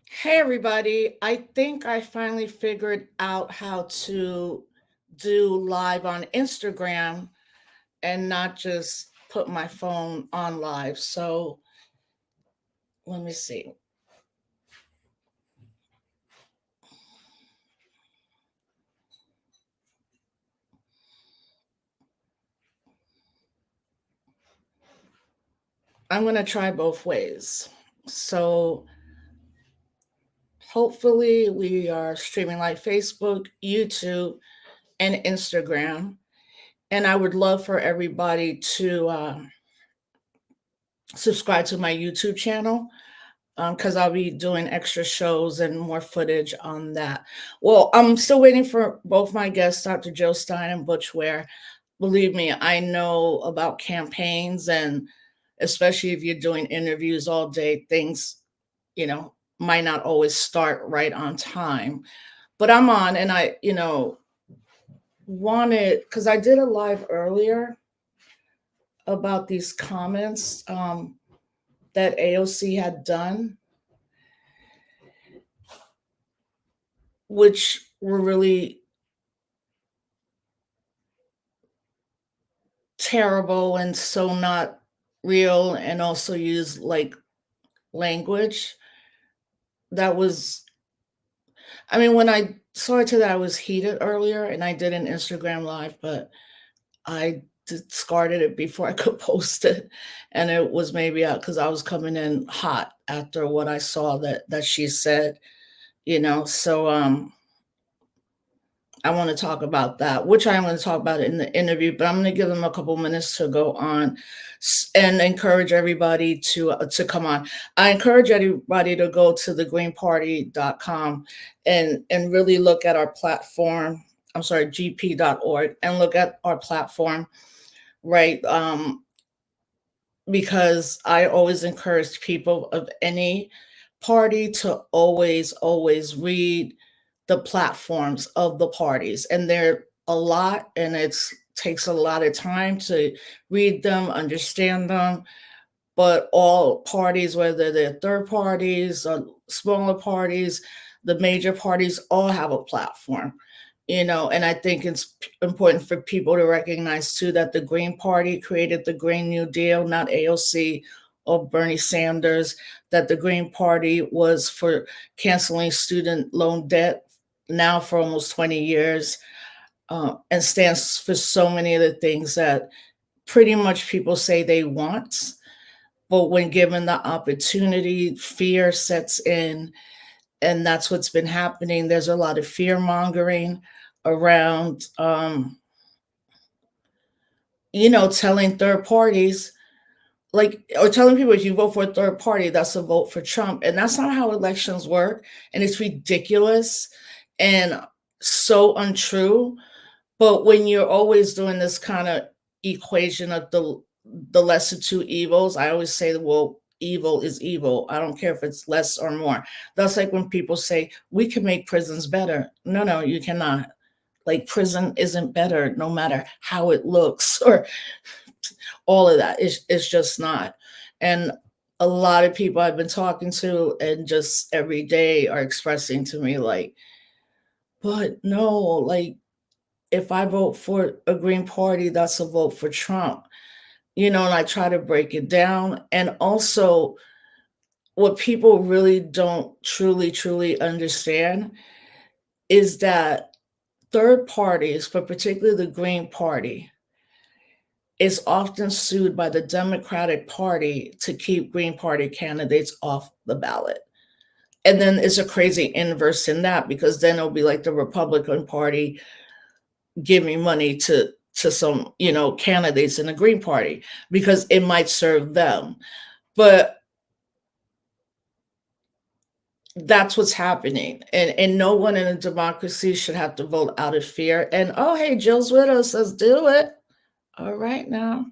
Hey everybody, I think I finally figured out how to do live on Instagram and not just put my phone on live. So let me see. I'm going to try both ways. So hopefully we are streaming like Facebook, YouTube, and Instagram. And I would love for everybody to subscribe to my YouTube channel because I'll be doing extra shows and more footage on that. Well, I'm still waiting for both my guests, Dr. Joe Stein and Butch Ware. Believe me, I know about campaigns, and especially if you're doing interviews all day, things, might not always start right on time. But I'm on, and I wanted, because I did a live earlier about these comments that AOC had done, which were really terrible and so not real, and also use like language that was, I mean, when I saw it today, I was heated earlier and I did an Instagram live, but I discarded it before I could post it. And it was maybe out because I was coming in hot after what I saw that she said, so I want to talk about that, which I am going to talk about in the interview, but I'm going to give them a couple minutes to go on and encourage everybody to come on. I encourage everybody to go to thegreenparty.com and really look at our platform. I'm sorry, gp.org, and look at our platform, right? Because I always encourage people of any party to always read the platforms of the parties. And they're a lot, and it takes a lot of time to read them, understand them. But all parties, whether they're third parties or smaller parties, the major parties all have a platform. And I think it's important for people to recognize too that the Green Party created the Green New Deal, not AOC or Bernie Sanders, that the Green Party was for canceling student loan debt now for almost 20 years, and stands for so many of the things that pretty much people say they want. But when given the opportunity, fear sets in, and that's what's been happening. There's a lot of fear mongering around, telling third parties, like, or telling people if you vote for a third party, that's a vote for Trump. And that's not how elections work. And it's ridiculous and so untrue. But when you're always doing this kind of equation of the lesser two evils, I always say, well, evil is evil. I don't care if it's less or more. That's like when people say we can make prisons better. No, you cannot. Like, prison isn't better no matter how it looks or all of that. It's just not. And a lot of people I've been talking to and just every day are expressing to me like, but no, like, if I vote for a Green Party, that's a vote for Trump. And I try to break it down. And also, what people really don't truly understand is that third parties, but particularly the Green Party, is often sued by the Democratic Party to keep Green Party candidates off the ballot. And then it's a crazy inverse in that, because then it'll be like the Republican Party giving money to some, candidates in the Green Party because it might serve them. But that's what's happening. And no one in a democracy should have to vote out of fear. And oh, hey, Jill's widow says do it. All right now.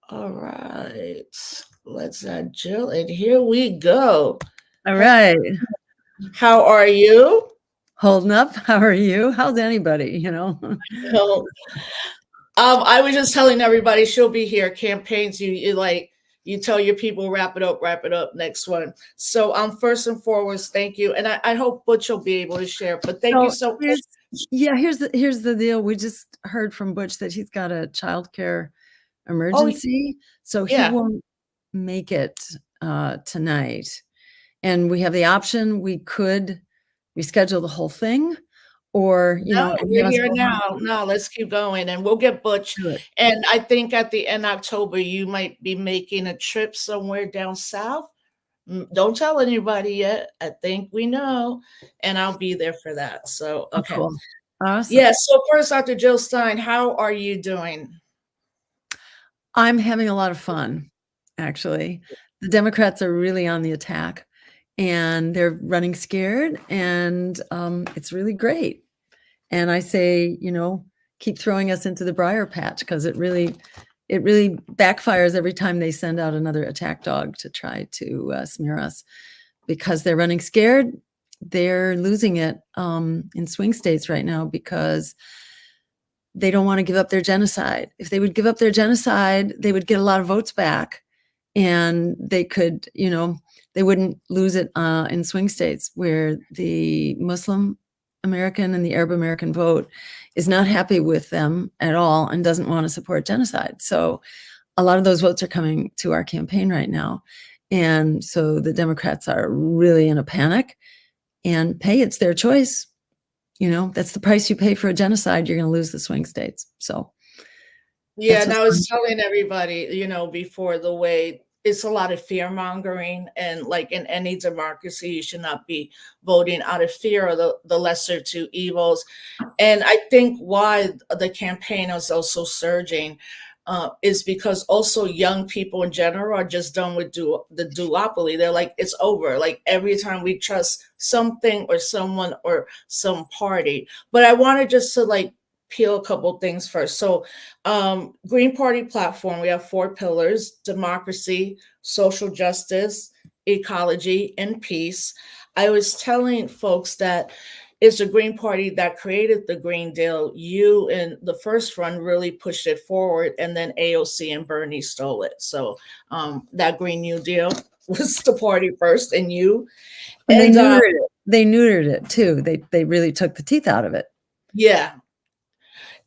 All right. Let's add Jill. And here we go. All right. How are you? Holding up. How are you? How's anybody, I was just telling everybody she'll be here. Campaigns, you like, You tell your people, wrap it up, next one. So first and foremost, thank you. And I hope Butch will be able to share, but thank you So so much. here's the deal. We just heard from Butch that he's got a childcare Oh, emergency, so he yeah. won't make it tonight. And we have the option, we could reschedule the whole thing, or, No, and we're have us here vote on now. No, let's keep going and we'll get Butch. do it. And I think at the end of October, you might be making a trip somewhere down south. Don't tell anybody yet. I think we know. And I'll be there for that. So, Oh, okay. cool. Awesome. Yeah. So, first, Dr. Jill Stein, how are you doing? I'm having a lot of fun, actually. The Democrats are really on the attack, and they're running scared, and it's really great. And I say, keep throwing us into the briar patch, because it really backfires every time they send out another attack dog to try to smear us, because they're running scared. They're losing it in swing states right now because they don't want to give up their genocide. If they would give up their genocide, they would get a lot of votes back, and they could, they wouldn't lose it in swing states where the Muslim American and the Arab American vote is not happy with them at all and doesn't want to support genocide. So a lot of those votes are coming to our campaign right now. And so the Democrats are really in a panic, and it's their choice. That's the price you pay for a genocide. You're going to lose the swing states. So Yeah, and I was telling everybody, before the way it's a lot of fear mongering, and like in any democracy, you should not be voting out of fear of the lesser two evils. And I think why the campaign is also surging is because also young people in general are just done with the duopoly. They're like, it's over. Like every time we trust something or someone or some party. But I wanted just to like peel a couple things first. So Green Party platform, we have 4 pillars: democracy, social justice, ecology, and peace. I was telling folks that it's the Green Party that created the Green Deal. You in the first run really pushed it forward, and then AOC and Bernie stole it. So that Green New Deal was the party first, and you. And they neutered it. They neutered it too. They really took the teeth out of it. Yeah.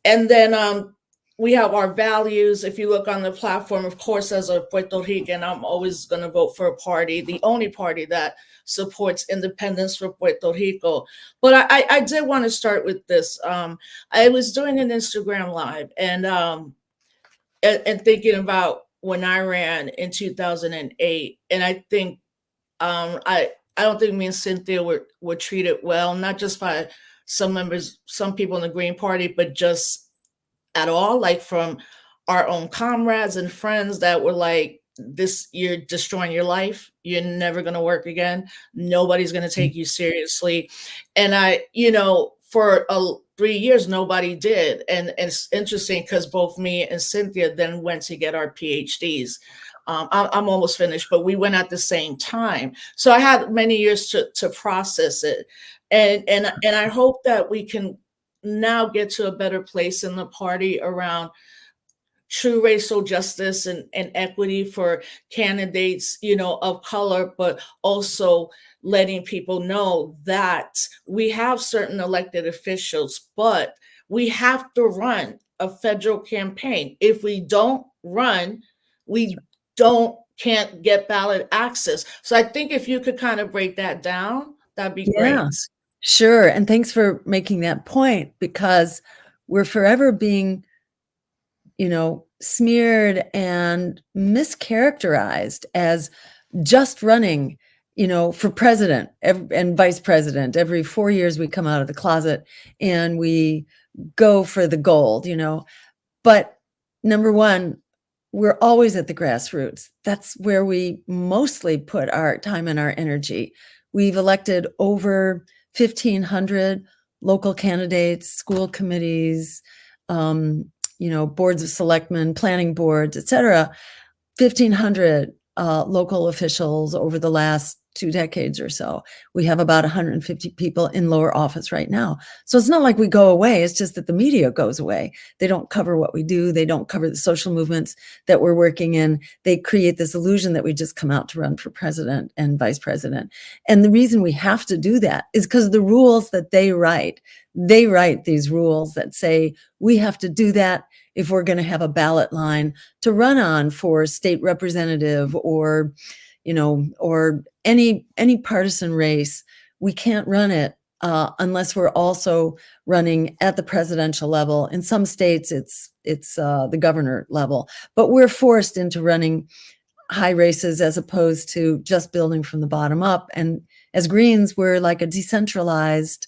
And then we have our values. If you look on the platform, of course, as a Puerto Rican, I'm always going to vote for a party, the only party that supports independence for Puerto Rico. But I did want to start with this. I was doing an Instagram live and thinking about when I ran in 2008, and I think I don't think me and Cynthia were treated well, not just by some people in the Green Party, but just at all, like from our own comrades and friends that were like, this, you're destroying your life, you're never going to work again, nobody's going to take you seriously. And for 3 years nobody did. And it's interesting because both me and Cynthia then went to get our PhDs. I'm almost finished, but we went at the same time, so I had many years to process it. And I hope that we can now get to a better place in the party around true racial justice and equity for candidates, of color, but also letting people know that we have certain elected officials, but we have to run a federal campaign. If we don't run, we can't get ballot access. So I think if you could kind of break that down, that'd be great. Sure. And thanks for making that point, because we're forever being, smeared and mischaracterized as just running, for president and vice president. Every 4 years we come out of the closet and we go for the gold, But number one, we're always at the grassroots. That's where we mostly put our time and our energy. We've elected over 1,500 local candidates, school committees, boards of selectmen, planning boards, et cetera. 1,500 local officials over the last 2 decades or so. We have about 150 people in lower office right now. So it's not like we go away. It's just that the media goes away. They don't cover what we do. They don't cover the social movements that we're working in. They create this illusion that we just come out to run for president and vice president. And the reason we have to do that is because the rules that they write these rules that say we have to do that if we're going to have a ballot line to run on for state representative or or any partisan race. We can't run it unless we're also running at the presidential level. In some states, it's the governor level, but we're forced into running high races as opposed to just building from the bottom up. And as Greens, we're like a decentralized.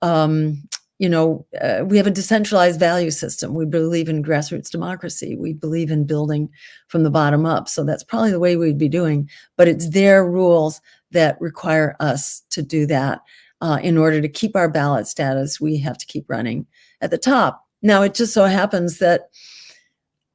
We have a decentralized value system. We believe in grassroots democracy. We believe in building from the bottom up. So that's probably the way we'd be doing, but it's their rules that require us to do that. In order to keep our ballot status, we have to keep running at the top. Now, it just so happens that,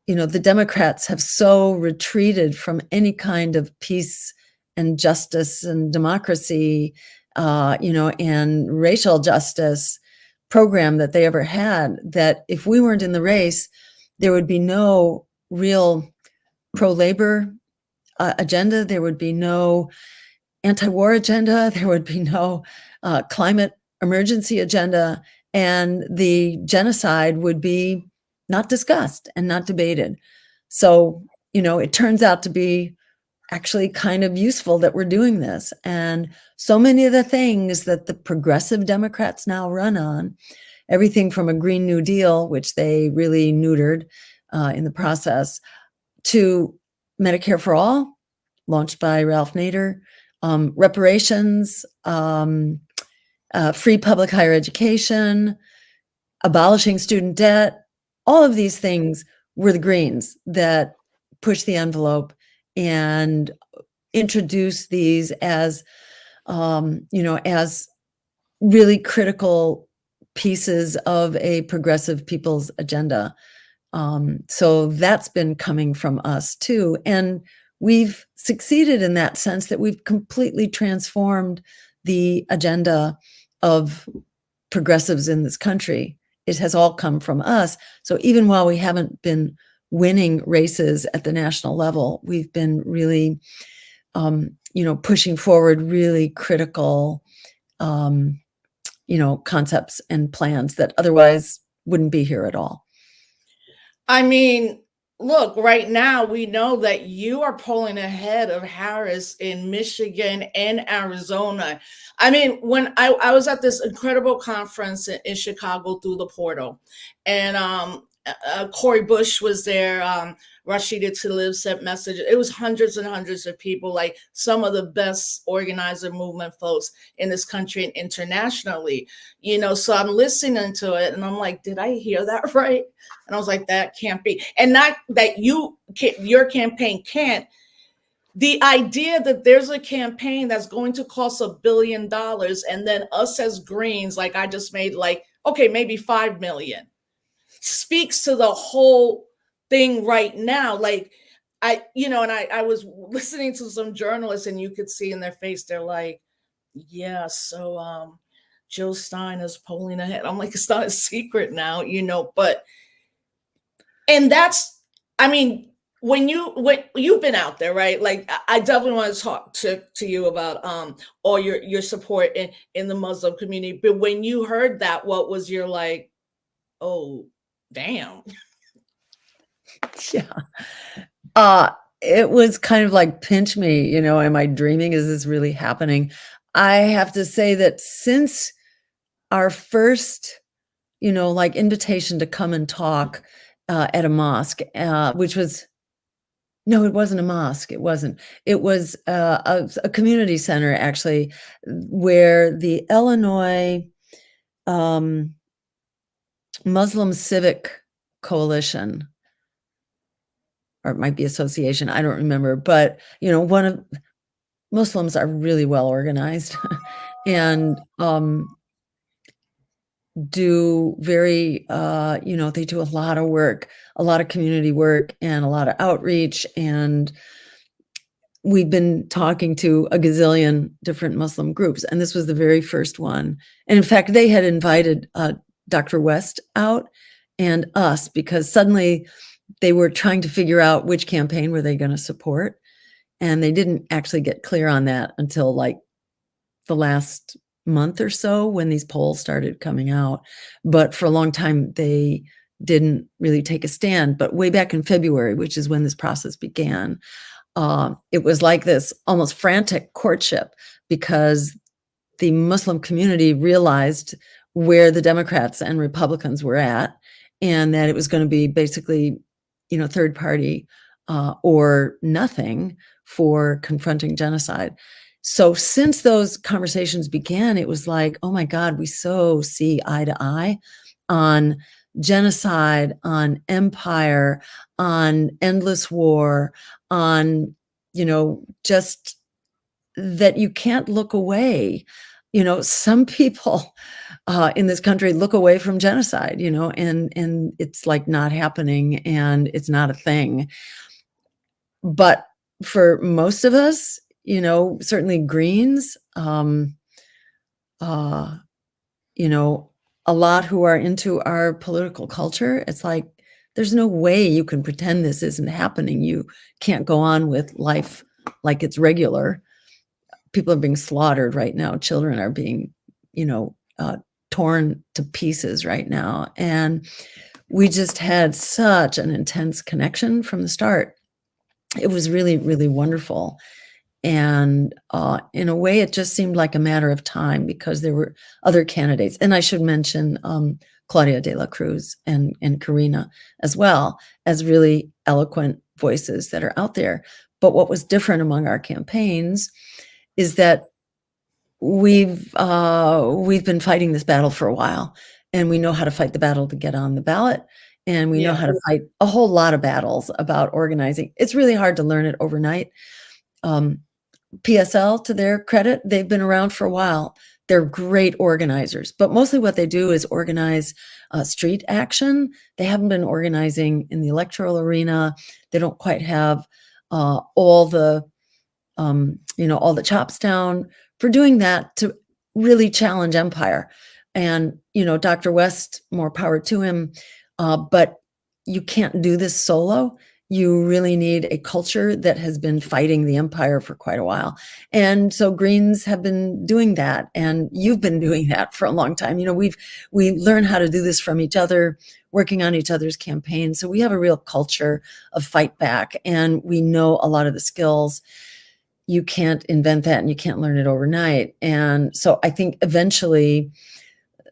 the Democrats have so retreated from any kind of peace and justice and democracy, and racial justice program that they ever had, that if we weren't in the race, there would be no real pro-labor agenda. There would be no anti-war agenda. There would be no climate emergency agenda. And the genocide would be not discussed and not debated. So, it turns out to be actually kind of useful that we're doing this. And so many of the things that the progressive Democrats now run on, everything from a Green New Deal, which they really neutered in the process, to Medicare for All, launched by Ralph Nader, reparations, free public higher education, abolishing student debt, all of these things were the Greens that pushed the envelope and introduce these as, as really critical pieces of a progressive people's agenda. So that's been coming from us too. And we've succeeded in that sense that we've completely transformed the agenda of progressives in this country. It has all come from us. So even while we haven't been winning races at the national level, we've been really, pushing forward really critical, concepts and plans that otherwise wouldn't be here at all. I mean, look, right now we know that you are pulling ahead of Harris in Michigan and Arizona. I mean, when I was at this incredible conference in Chicago through the portal, and Cori Bush was there. Rashida Tlaib sent messages. It was hundreds and hundreds of people, like some of the best organizer movement folks in this country and internationally. So I'm listening to it and I'm like, did I hear that right? And I was like, that can't be. And not that your campaign can't. The idea that there's a campaign that's going to cost $1 billion and then us as Greens, like I just made okay, maybe 5 million, speaks to the whole thing right now. Like I was listening to some journalists and you could see in their face, they're like, yeah, so Jill Stein is polling ahead. I'm like, it's not a secret now, and that's, I mean, when you've been out there, right? Like I definitely want to talk to you about all your support in the Muslim community. But when you heard that, what was your like, oh, damn. Yeah. It was kind of like, pinch me, am I dreaming? Is this really happening? I have to say that since our first, invitation to come and talk at a mosque, which was, no, it wasn't a mosque. It wasn't. It was a community center, actually, where the Illinois Muslim Civic Coalition, or it might be association, I don't remember, but one of Muslims are really well organized and do very they do a lot of work, a lot of community work and a lot of outreach, and we've been talking to a gazillion different Muslim groups, and this was the very first one. And in fact, they had invited Dr. West out and us because suddenly they were trying to figure out which campaign were they going to support. And they didn't actually get clear on that until like the last month or so when these polls started coming out. But for a long time, they didn't really take a stand. But way back in February, which is when this process began, it was like this almost frantic courtship because the Muslim community realized where the Democrats and Republicans were at, and that it was going to be basically, third party or nothing for confronting genocide. So since those conversations began, it was like, oh my God, we so see eye to eye on genocide, on empire, on endless war, on, just that you can't look away. Some people in this country look away from genocide, and it's like not happening and it's not a thing. But for most of us, certainly Greens, uh, a lot who are into our political culture, it's like, there's no way you can pretend this isn't happening. You can't go on with life like it's regular. People are being slaughtered right now. Children are being, torn to pieces right now. And we just had such an intense connection from the start. It was really, really wonderful. And in a way, it just seemed like a matter of time because there were other candidates. And I should mention Claudia de la Cruz and Karina as well as really eloquent voices that are out there. But what was different among our campaigns is that we've been fighting this battle for a while, and we know how to fight the battle to get on the ballot. And we know how to fight a whole lot of battles about organizing. It's really hard to learn it overnight. PSL, to their credit, they've been around for a while. They're great organizers, but mostly what they do is organize street action. They haven't been organizing in the electoral arena. They don't quite have all the chops down for doing that to really challenge empire. And, Dr. West, more power to him. But you can't do this solo. You really need a culture that has been fighting the empire for quite a while. And so Greens have been doing that, and you've been doing that for a long time. We learn how to do this from each other, working on each other's campaigns. So we have a real culture of fight back, and we know a lot of the skills. You can't invent that, and you can't learn it overnight. And so I think eventually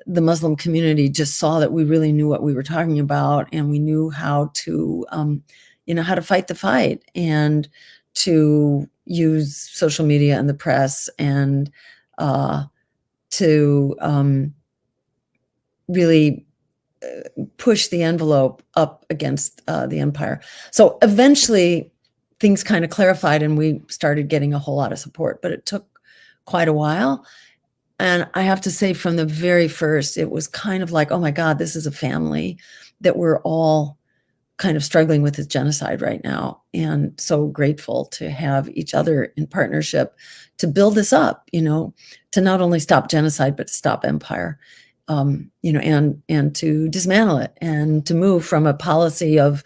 the Muslim community just saw that we really knew what we were talking about, and we knew how to, how to fight the fight and to use social media and the press and to really push the envelope up against the empire. So eventually things kind of clarified and we started getting a whole lot of support, but it took quite a while. And I have to say, from the very first, it was kind of like, oh my God, this is a family that we're all kind of struggling with this genocide right now. And so grateful to have each other in partnership to build this up, to not only stop genocide, but to stop empire, and to dismantle it and to move from a policy of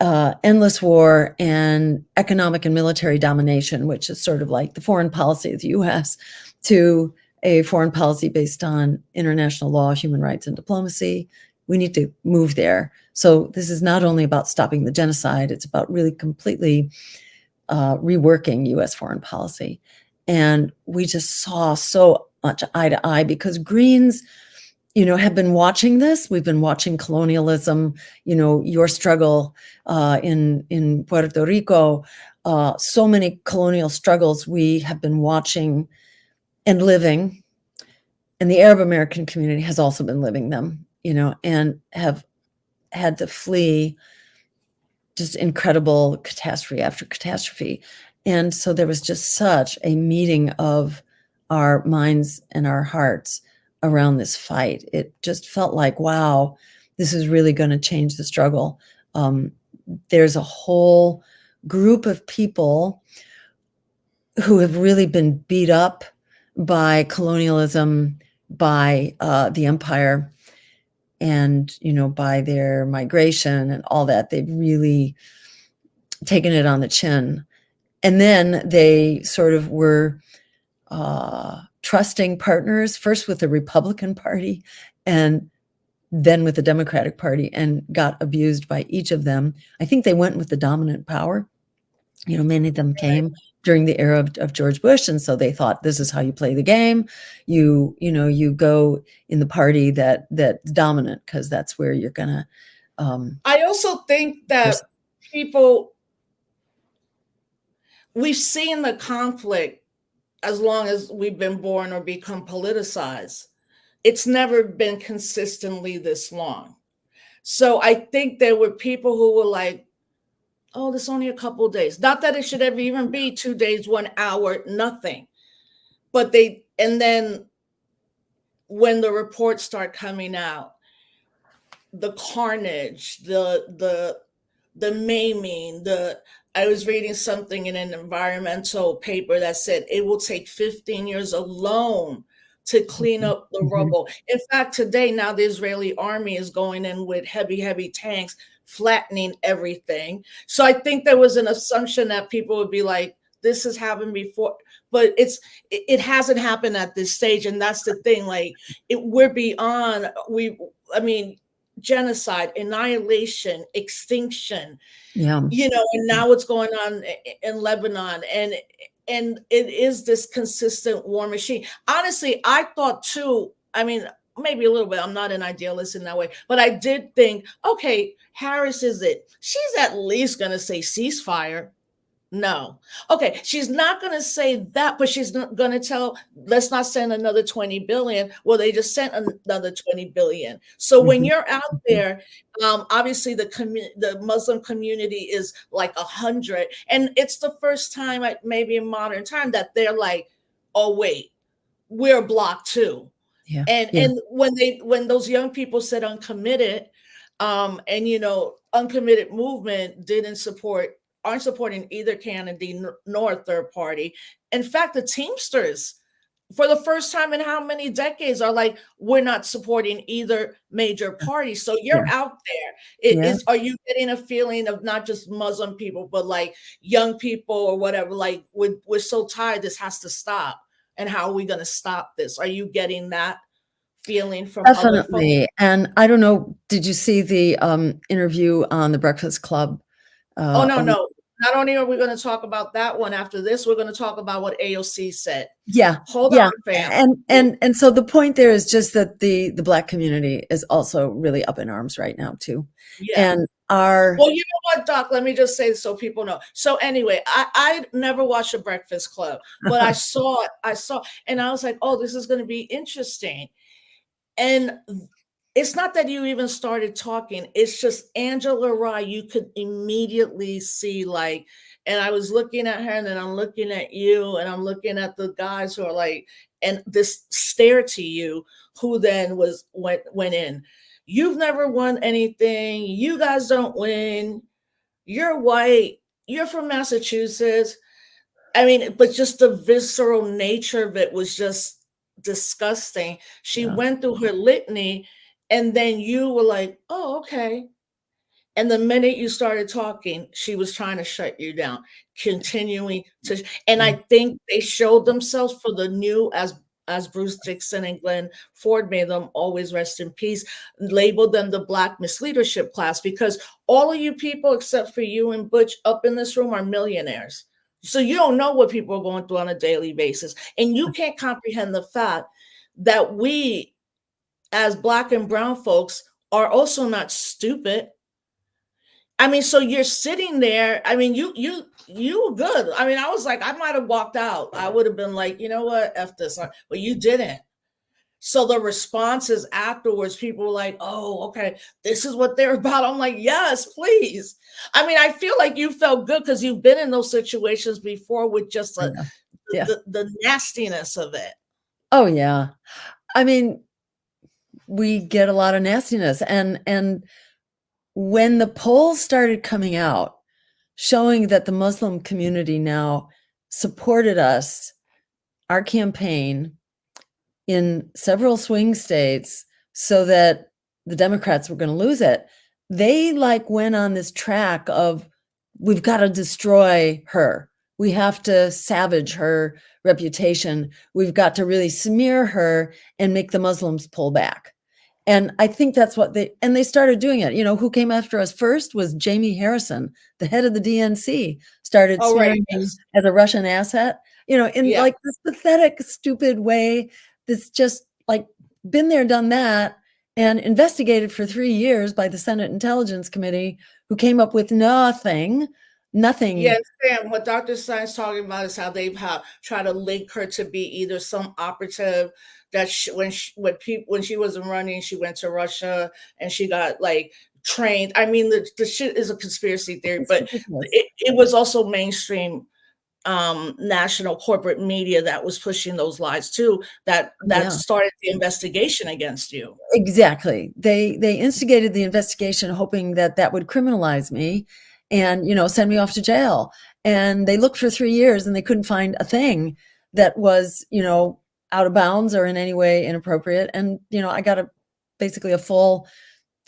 endless war and economic and military domination, which is sort of like the foreign policy of the U.S., to a foreign policy based on international law, human rights, and diplomacy. We need to move there. So this is not only about stopping the genocide, it's about really completely reworking U.S. foreign policy. And we just saw so much eye to eye because Greens, have been watching this. We've been watching colonialism, your struggle in Puerto Rico, so many colonial struggles we have been watching and living. And the Arab American community has also been living them, and have had to flee just incredible catastrophe after catastrophe. And so there was just such a meeting of our minds and our hearts around this fight. It just felt like, wow, this is really going to change the struggle. There's a whole group of people who have really been beat up by colonialism, by the empire, and by their migration and all that. They've really taken it on the chin. And then they sort of were trusting partners, first with the Republican Party and then with the Democratic Party, and got abused by each of them. I think they went with the dominant power. Many of them came during the era of George Bush, and so they thought, this is how you play the game. You go in the party that's dominant, because that's where you're gonna. I also think that we've seen the conflict as long as we've been born or become politicized. It's never been consistently this long. So I think there were people who were like, oh, this is only a couple of days. Not that it should ever even be 2 days, 1 hour, nothing. But and then when the reports start coming out, the carnage, the maiming, I was reading something in an environmental paper that said it will take 15 years alone to clean up the rubble. In fact, today, now the Israeli army is going in with heavy tanks, flattening everything. So I think there was an assumption that people would be like, this has happened before, but it hasn't happened at this stage. And that's the thing, like we're beyond, genocide, annihilation, extinction, Yeah. And now what's going on in Lebanon, and it is this consistent war machine. Honestly, I thought too, maybe a little bit, I'm not an idealist in that way, but I did think, okay, Harris she's at least going to say ceasefire. No. Okay, she's not going to say that, but she's not going to tell, let's not send another 20 billion. Well, they just sent another 20 billion. So when you're out there, obviously the Muslim community is like 100, and it's the first time, maybe in modern time, that they're like, oh wait, we're block too. Yeah. And when those young people said uncommitted, uncommitted movement aren't supporting either candidate nor third party. In fact, the Teamsters, for the first time in how many decades, are like, we're not supporting either major party. So you're out there. Are you getting a feeling of not just Muslim people, but like young people or whatever, like we're so tired, this has to stop. And how are we going to stop this? Are you getting that feeling from other folks? Definitely. And I don't know, did you see the interview on the Breakfast Club? No. Not only are we going to talk about that one, after this, we're going to talk about what AOC said. Yeah. Hold on, fam. And so the point there is just that the Black community is also really up in arms right now too. Yeah. And well, you know what, Doc? Let me just say so people know. So anyway, I never watched a Breakfast Club, but I saw, and I was like, oh, this is going to be interesting. And it's not that you even started talking. It's just Angela Rye, you could immediately see, like, and I was looking at her, and then I'm looking at you, and I'm looking at the guys who are like, and this stare to you, who then went in. You've never won anything. You guys don't win. You're white. You're from Massachusetts. But just the visceral nature of it was just disgusting. She went through her litany, and then you were like, oh, okay. And the minute you started talking, she was trying to shut you down, continuing to. And I think they showed themselves for the new, as Bruce Dixon and Glenn Ford made them, always rest in peace, labeled them the Black misleadership class, because all of you people, except for you and Butch up in this room, are millionaires. So you don't know what people are going through on a daily basis. And you can't comprehend the fact that we, as Black and brown folks, are also not stupid. So you're sitting there. You were good. I was like, I might have walked out. I would have been like, you know what, F this. But you didn't. So the responses afterwards, people were like, oh, okay, this is what they're about. I'm like, yes, please. I feel like you felt good because you've been in those situations before with just the nastiness of it. Oh, yeah. We get a lot of nastiness. And when the polls started coming out, showing that the Muslim community now supported us, our campaign, in several swing states so that the Democrats were going to lose it. They like went on this track of, we've got to destroy her. We have to savage her reputation. We've got to really smear her and make the Muslims pull back. And I think that's what they started doing it. You know, who came after us first was Jamie Harrison, the head of the DNC, started Oh, right. smearing me Yes. as a Russian asset, you know, in Yeah. like this pathetic, stupid way that's just like been there, done that, and investigated for 3 years by the Senate Intelligence Committee, who came up with nothing. Yeah, Sam, what Dr. Stein's talking about is how they've tried to link her to be either some operative that when she wasn't running, she went to Russia and she got like trained. I mean, the shit is a conspiracy theory, It's but ridiculous. it was also mainstream national corporate media that was pushing those lies too, that Yeah. started the investigation against you. Exactly. They instigated the investigation hoping that that would criminalize me and, you know, send me off to jail. And they looked for 3 years and they couldn't find a thing that was, you know, out of bounds or in any way inappropriate. And, you know, I got basically a full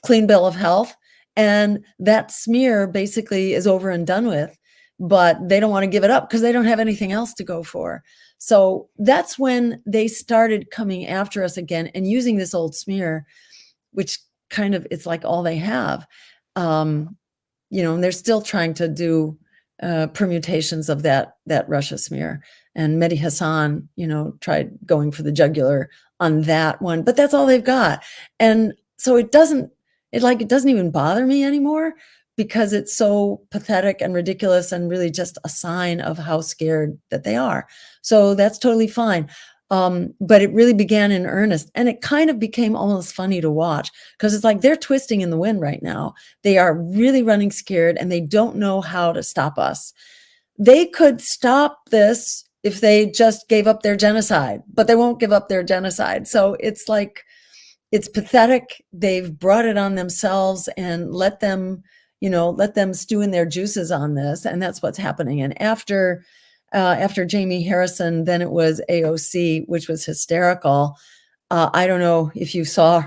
clean bill of health, and that smear basically is over and done with, but they don't want to give it up because they don't have anything else to go for. So that's when they started coming after us again and using this old smear, which kind of, it's like all they have. You know, and they're still trying to do permutations of that Russia smear. And Mehdi Hassan, you know, tried going for the jugular on that one, but that's all they've got. And so it doesn't even bother me anymore because it's so pathetic and ridiculous and really just a sign of how scared that they are. So that's totally fine. But it really began in earnest, and it kind of became almost funny to watch because it's like they're twisting in the wind right now. They are really running scared and they don't know how to stop us. They could stop this if they just gave up their genocide, but they won't give up their genocide. So it's like, it's pathetic. They've brought it on themselves and let them stew in their juices on this. And that's what's happening. And after Jamie Harrison, then it was AOC, which was hysterical. I don't know if you saw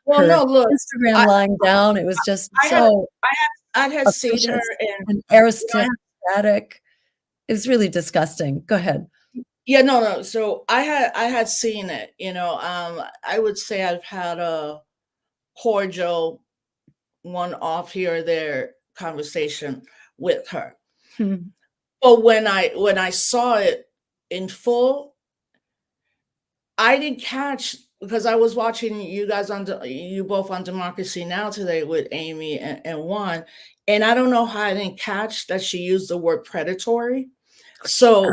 Well, her no, look, Instagram I lying down. It was just I had so I had seen her, officious and and you know, aristocratic. It was really disgusting. Go ahead. yeah, no, no. So I had seen it, you know. I would say I've had a cordial one off here or there conversation with her. Hmm. But when I saw it in full, I didn't catch because I was watching you guys you both on Democracy Now! Today with Amy and Juan, and I don't know how I didn't catch that she used the word predatory. So,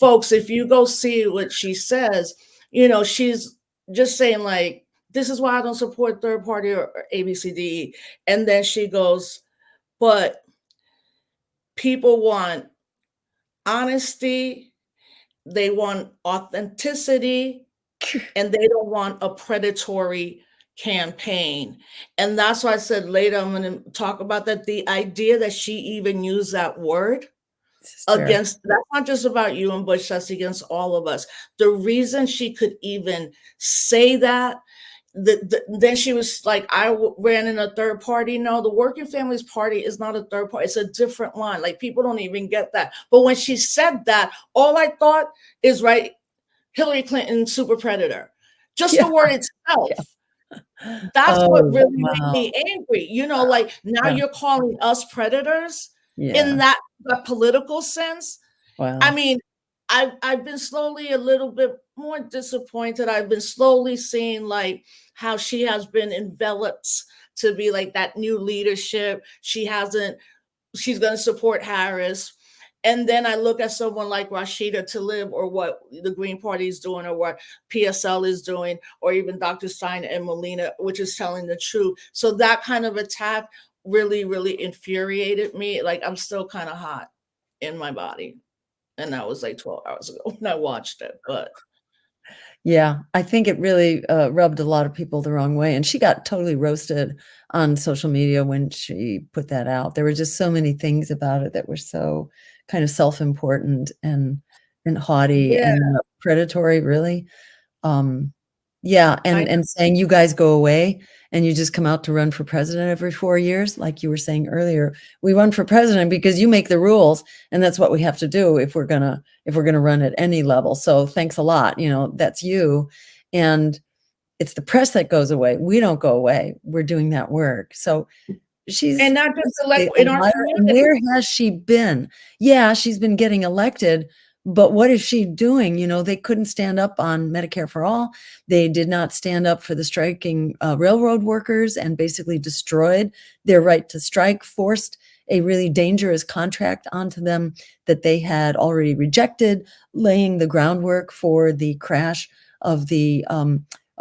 folks, if you go see what she says, you know, she's just saying like, "This is why I don't support third party or ABCD," and then she goes, "But people want honesty, they want authenticity, and they don't want a predatory campaign." And that's why I said later I'm going to talk about that. The idea that she even used that word It's hysterical. against, that's not just about you and Butch, that's against all of us. The reason she could even say that, then she was like, ran in a third party. No, the Working Families Party is not a third party. It's a different line. Like, people don't even get that. But when she said that, all I thought is, right, Hillary Clinton super predator. Just Yeah. the word itself. Yeah. That's what Oh, really made wow. me angry. You know, like, now Yeah. you're calling us predators in Yeah. that political sense. I Wow. mean, I've been slowly a little bit more disappointed. I've been slowly seeing like how she has been enveloped to be like that new leadership. She's going to support Harris. And then I look at someone like Rashida Tlaib, or what the Green Party is doing, or what PSL is doing, or even Dr. Stein and Molina, which is telling the truth. So that kind of attack really, really infuriated me. Like, I'm still kind of hot in my body. And that was like 12 hours ago when I watched it. But Yeah, I think it really, rubbed a lot of people the wrong way, and she got totally roasted on social media when she put that out. There were just so many things about it that were so kind of self-important and haughty Yeah, and predatory, really. Um, yeah, I and saying, "You guys go away, and you just come out to run for president every 4 years," like you were saying earlier. We run for president because you make the rules, and that's what we have to do if we're gonna run at any level. So thanks a lot, that's you. And it's the press that goes away. We don't go away. We're doing that work. So she's and not just basically elect a in our liar, and community. where has she been? Yeah, she's been getting elected, but what is she doing? They couldn't stand up on Medicare for all. They did not stand up for the striking, railroad workers and basically destroyed their right to strike, forced a really dangerous contract onto them that they had already rejected, laying the groundwork for the crash of the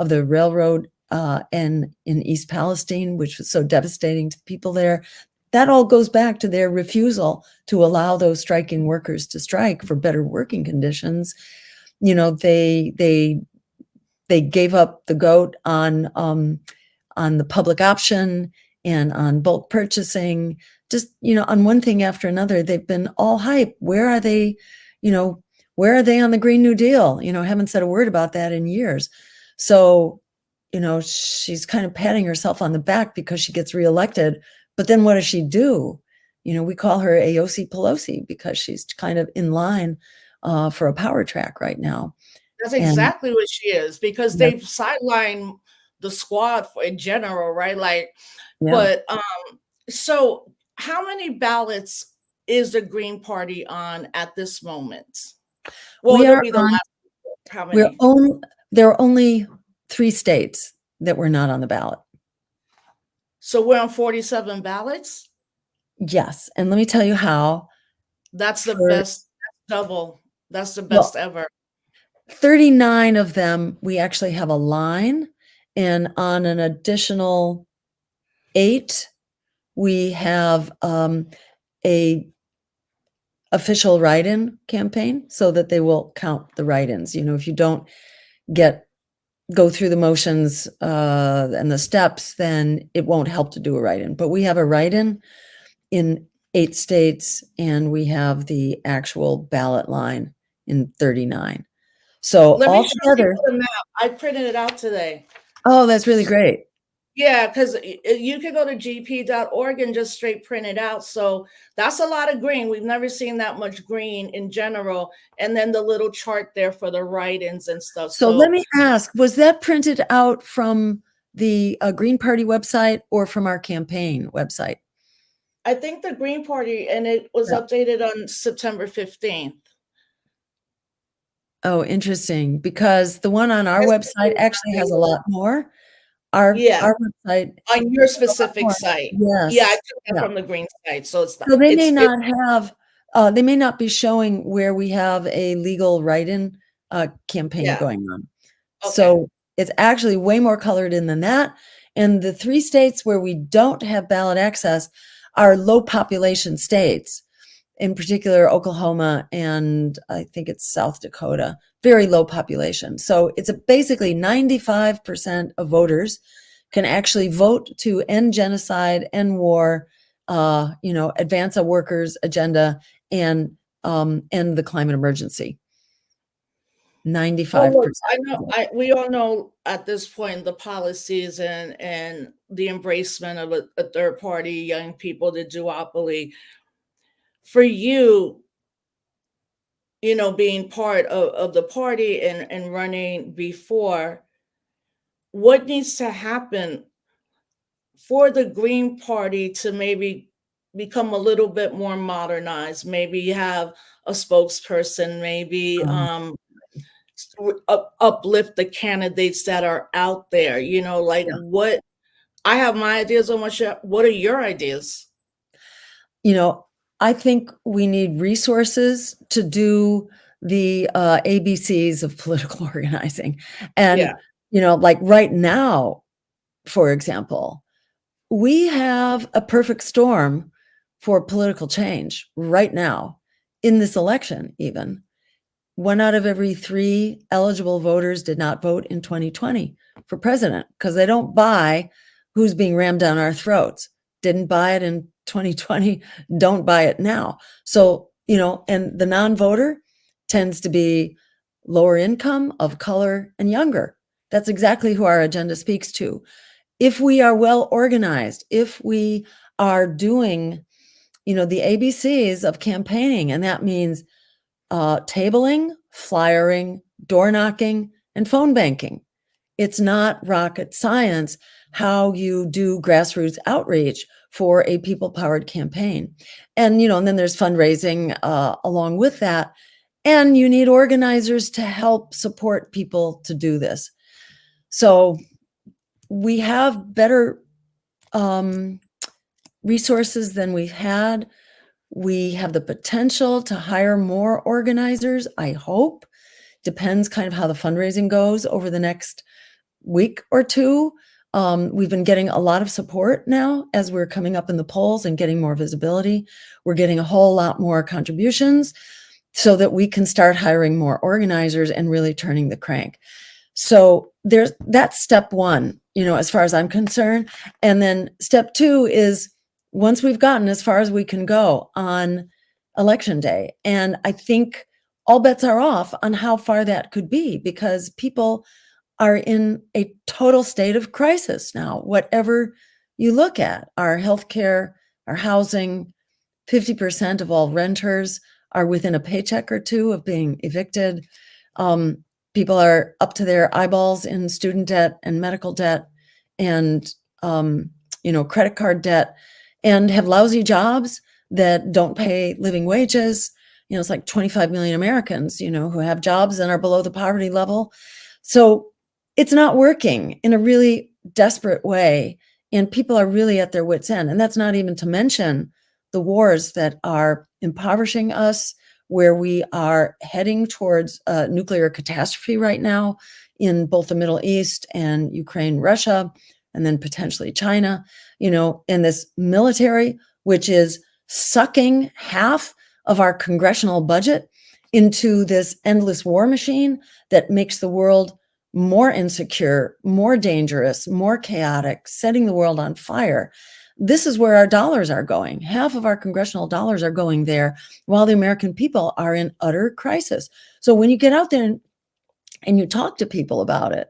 railroad and in East Palestine, which was so devastating to the people there. That all goes back to their refusal to allow those striking workers to strike for better working conditions. They gave up the goat on the public option and on bulk purchasing, just, on one thing after another. They've been all hype. Where are they? You know, where are they on the Green New Deal? Haven't said a word about that in years. So, she's kind of patting herself on the back because she gets reelected. But then what does she do? We call her AOC Pelosi because she's kind of in line for a power track right now. That's And exactly what she is, because yeah, they've sidelined the squad in general, right? Like, yeah. but so how many ballots is the Green Party on at this moment? Well, We it'll are be the on last. How we're many? on There are only 3 states that were not on the ballot. So we're on 47 ballots. Yes, and let me tell you how. That's the For best. That's double. That's the best Well, ever. 39 of them, we actually have a line, and on an additional 8, we have, a official write-in campaign so that they will count the write-ins. If you don't get go through the motions, and the steps, then it won't help to do a write-in. But we have a write-in in 8 states, and we have the actual ballot line in 39. So Let me show altogether. people the map. I printed it out today. Oh, that's really great. Yeah, because you could go to gp.org and just straight print it out. So that's a lot of green. We've never seen that much green in general. And then the little chart there for the write-ins and stuff. So let So me ask, was that printed out from the, Green Party website or from our campaign website? I think the Green Party, and it was Yeah. updated on September 15th. Oh, interesting, because the one on our Yesterday website was actually has a updated. lot more. Our Yeah, our website on your has a lot specific more. site. Yeah, I Yes. took that Yeah. from the green site. So it's not, So it's they may not be showing where we have a legal write-in, campaign yeah, going on. okay. So it's actually way more colored in than that. And the 3 states where we don't have ballot access are low population states, in particular Oklahoma and I think it's South Dakota, very low population. So it's basically 95% of voters can actually vote to end genocide, end war, advance a workers' agenda, and end the climate emergency. Well, look, 95%. I know we all know at this point the policies and the embracement of a third party, young people, the duopoly. For you, being part of the party and running before, what needs to happen for the Green Party to maybe become a little bit more modernized? Maybe have a spokesperson, maybe Um, uplift the candidates that are out there. Like, yeah. what I have my ideas on what are your ideas? You know, I think we need resources to do the, ABCs of political organizing. Yeah. And, like right now, for example, we have a perfect storm for political change right now in this election even. 1 out of every 3 eligible voters did not vote in 2020 for president because they don't buy who's being rammed down our throats. Didn't buy it in 2020, don't buy it now. So and the non-voter tends to be lower income, of color, and younger. That's exactly who our agenda speaks to. If we are well organized, if we are doing, the ABCs of campaigning, and that means tabling, flyering, door knocking, and phone banking. It's not rocket science how you do grassroots outreach for a people-powered campaign. And then there's fundraising along with that. And you need organizers to help support people to do this. So we have better resources than we've had. We have the potential to hire more organizers, I hope. Depends kind of how the fundraising goes over the next week or two. We've been getting a lot of support now as we're coming up in the polls and getting more visibility. We're getting a whole lot more contributions so that we can start hiring more organizers and really turning the crank. So that's step one, as far as I'm concerned. And then step two is once we've gotten as far as we can go on election day. And I think all bets are off on how far that could be, because people are in a total state of crisis now. Whatever you look at, our healthcare, our housing, 50% of all renters are within a paycheck or two of being evicted. People are up to their eyeballs in student debt and medical debt and, credit card debt, and have lousy jobs that don't pay living wages. It's like 25 million Americans, who have jobs and are below the poverty level. So it's not working in a really desperate way. And people are really at their wits' end. And that's not even to mention the wars that are impoverishing us, where we are heading towards a nuclear catastrophe right now in both the Middle East and Ukraine, Russia, and then potentially China, and this military, which is sucking half of our congressional budget into this endless war machine that makes the world more insecure, more dangerous, more chaotic, setting the world on fire. This is where our dollars are going. Half of our congressional dollars are going there while the American people are in utter crisis. So when you get out there and you talk to people about it,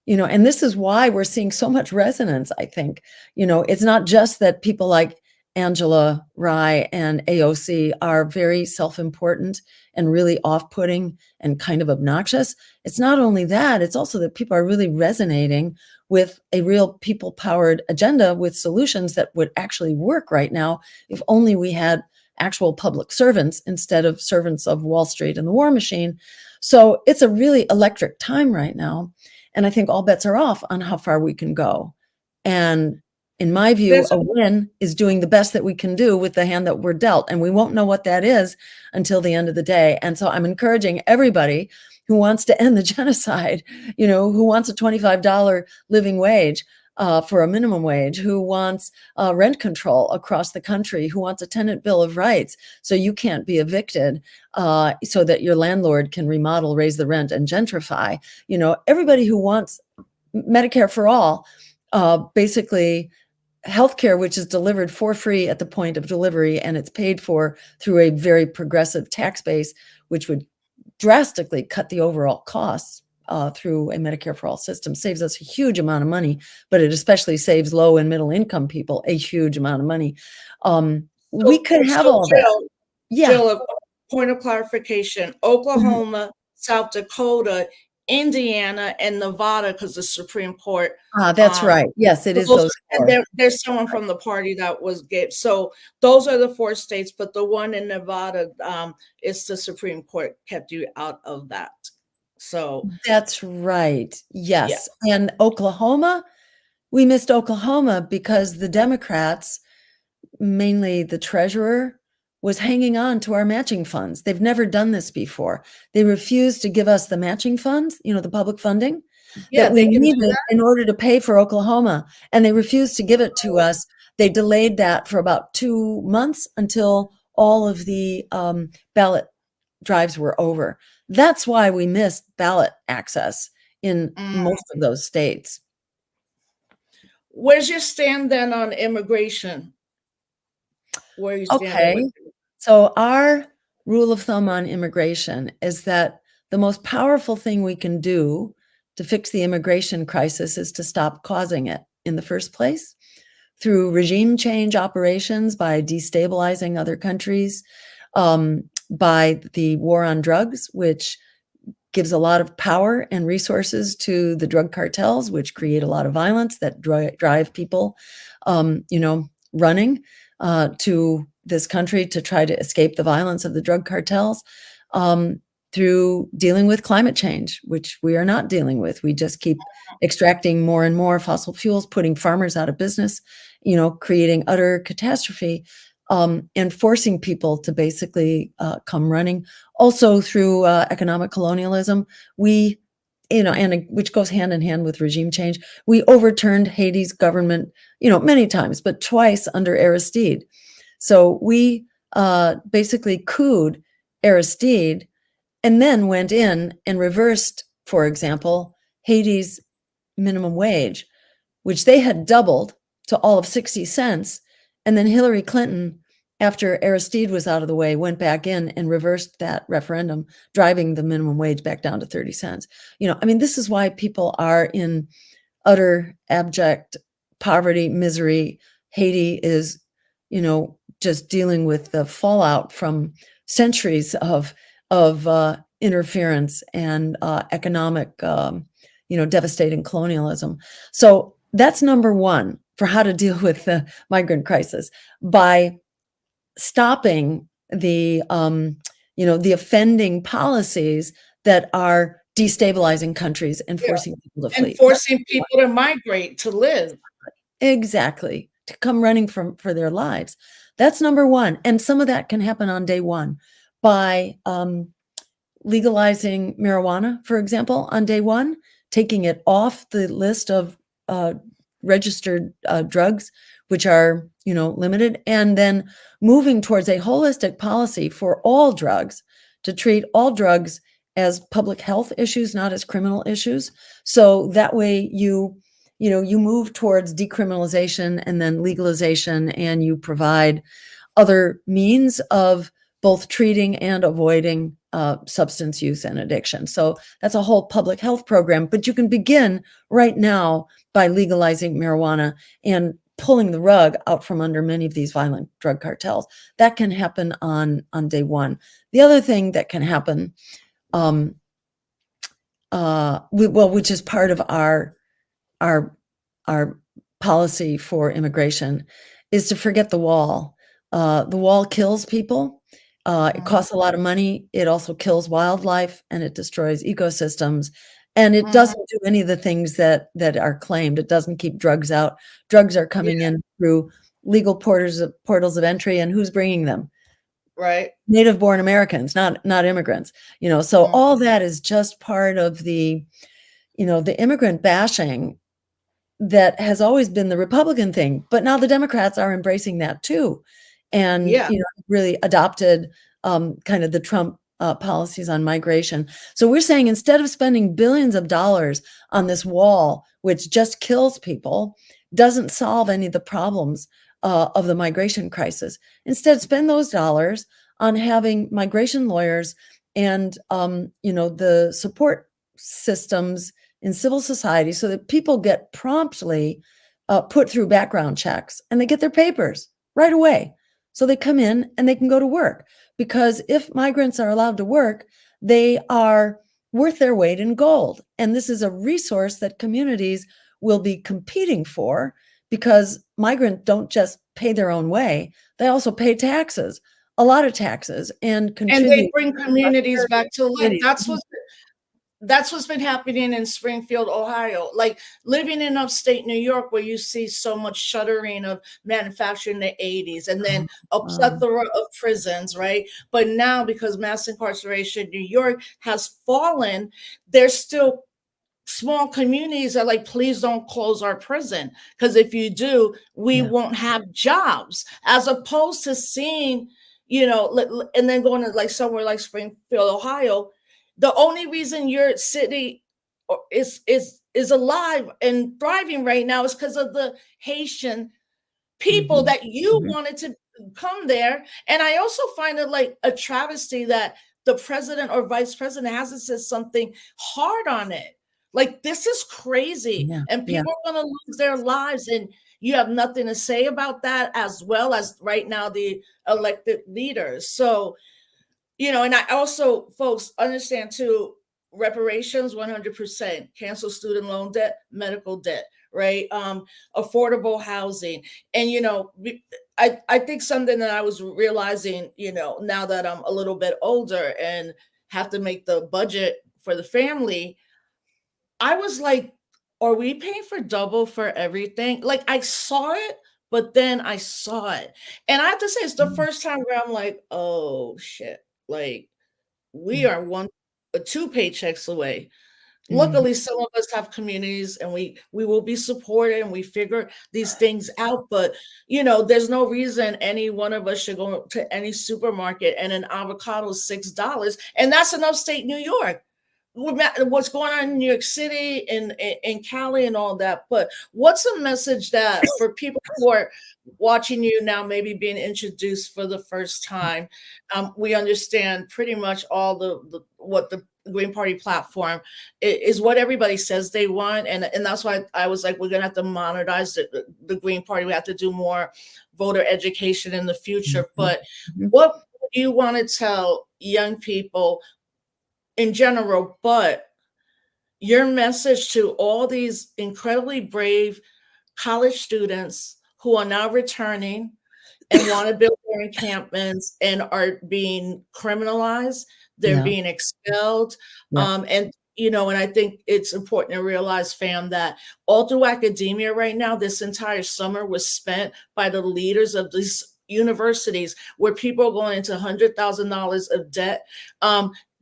and this is why we're seeing so much resonance, I think. It's not just that people like Angela Rye and AOC are very self-important and really off-putting and kind of obnoxious. It's not only that, it's also that people are really resonating with a real people-powered agenda with solutions that would actually work right now if only we had actual public servants instead of servants of Wall Street and the war machine. So it's a really electric time right now. And I think all bets are off on how far we can go. And in my view, a win is doing the best that we can do with the hand that we're dealt. And we won't know what that is until the end of the day. And so I'm encouraging everybody who wants to end the genocide, who wants a $25 living wage for a minimum wage, who wants rent control across the country, who wants a tenant bill of rights so you can't be evicted, so that your landlord can remodel, raise the rent, and gentrify. Everybody who wants Medicare for all, basically healthcare, which is delivered for free at the point of delivery, and it's paid for through a very progressive tax base, which would drastically cut the overall costs through a Medicare for all system, saves us a huge amount of money, but it especially saves low and middle income people a huge amount of money. We could have all that. Yeah. Jill, a point of clarification, Oklahoma, South Dakota, Indiana, and Nevada, because the Supreme Court. That's right. Yes, it is those four. And there's someone from the party that was gay. So those are the 4 states, but the one in Nevada, is the Supreme Court kept you out of that. So that's right. Yes. Yeah. And Oklahoma, we missed Oklahoma because the Democrats, mainly the treasurer, was hanging on to our matching funds. They've never done this before. They refused to give us the matching funds, the public funding that we needed in order to pay for Oklahoma. And they refused to give it to us. They delayed that for about 2 months until all of the ballot drives were over. That's why we missed ballot access in most of those states. Where's your stand then on immigration? Where you stand? Okay. So our rule of thumb on immigration is that the most powerful thing we can do to fix the immigration crisis is to stop causing it in the first place through regime change operations by destabilizing other countries, by the war on drugs, which gives a lot of power and resources to the drug cartels, which create a lot of violence that drive people, running to this country to try to escape the violence of the drug cartels, through dealing with climate change, which we are not dealing with. We just keep extracting more and more fossil fuels, putting farmers out of business, creating utter catastrophe, and forcing people to basically come running. Also through economic colonialism, we, which goes hand in hand with regime change, we overturned Haiti's government, many times, but twice under Aristide. So we basically couped Aristide and then went in and reversed, for example, Haiti's minimum wage, which they had doubled to all of 60 cents. And then Hillary Clinton, after Aristide was out of the way, went back in and reversed that referendum, driving the minimum wage back down to 30 cents. This is why people are in utter abject poverty, misery. Haiti is, just dealing with the fallout from centuries of interference and economic, devastating colonialism. So that's number one for how to deal with the migrant crisis, by stopping the offending policies that are destabilizing countries and Yeah, forcing people to and flee. forcing people to migrate, to live. Exactly, to come running for their lives. That's number one, and some of that can happen on day one by legalizing marijuana, for example, on day one, taking it off the list of registered drugs, which are, limited, and then moving towards a holistic policy for all drugs, to treat all drugs as public health issues, not as criminal issues. So that way you move towards decriminalization and then legalization, and you provide other means of both treating and avoiding substance use and addiction. So that's a whole public health program, but you can begin right now by legalizing marijuana and pulling the rug out from under many of these violent drug cartels. That can happen on day one. The other thing that can happen, which is part of our policy for immigration, is to forget the wall. The wall kills people. It costs a lot of money. It also kills wildlife, and it destroys ecosystems. And it doesn't do any of the things that are claimed. It doesn't keep drugs out. Drugs are coming in through legal portals of entry, and who's bringing them? Right. Native-born Americans, not immigrants. So all that is just part of the immigrant bashing that has always been the Republican thing, but now the Democrats are embracing that too, and really adopted kind of the Trump policies on migration. So we're saying, instead of spending billions of dollars on this wall, which just kills people, doesn't solve any of the problems of the migration crisis, instead spend those dollars on having migration lawyers and the support systems in civil society, so that people get promptly put through background checks and they get their papers right away. So they come in and they can go to work, because if migrants are allowed to work, they are worth their weight in gold. And this is a resource that communities will be competing for, because migrants don't just pay their own way, they also pay taxes, a lot of taxes, and And they contribute bring to communities back to life. communities. That's what's been happening in Springfield, Ohio. Like living in upstate New York, where you see so much shuttering of manufacturing in the 80s, and then a plethora of prisons, right? But now, because mass incarceration in New York has fallen, there's still small communities that are like, please don't close our prison, because if you do, we won't have jobs. As opposed to seeing, and then going to like somewhere like Springfield, Ohio, the only reason your city is alive and thriving right now is because of the Haitian people Mhm. that you Mhm. wanted to come there. And I also find it like a travesty that the president or vice president hasn't said something hard on it. Like, this is crazy. Yeah, And yeah. people are going to lose their lives. And you have nothing to say about that, as well as right now the elected leaders. So, and I also, folks, understand too, reparations 100%, cancel student loan debt, medical debt, right? Affordable housing. And, I think something that I was realizing, now that I'm a little bit older and have to make the budget for the family, I was like, are we paying for double for everything? Like, I saw it, but then I saw it. And I have to say, it's the Mhm. first time where I'm like, oh shit. Like, we Mm. are two paychecks away. Mhm. Luckily, some of us have communities, and we will be supported, and we figure these things out. But there's no reason any one of us should go to any supermarket and an avocado is $6, and that's in upstate New York. What's going on in New York City and in Cali and all that. But what's a message that for people who are watching you now, maybe being introduced for the first time? We understand pretty much all what the Green Party platform is, what everybody says they want, and that's why I was like, we're gonna have to modernize the Green Party. We have to do more voter education in the future. Mhm. But Mhm. what do you want to tell young people in general, but your message to all these incredibly brave college students who are now returning and want to build their encampments and are being criminalized, they're Yeah. being expelled. Yeah. And I think it's important to realize, fam, that all through academia right now, this entire summer was spent by the leaders of these universities where people are going into $100,000 of debt.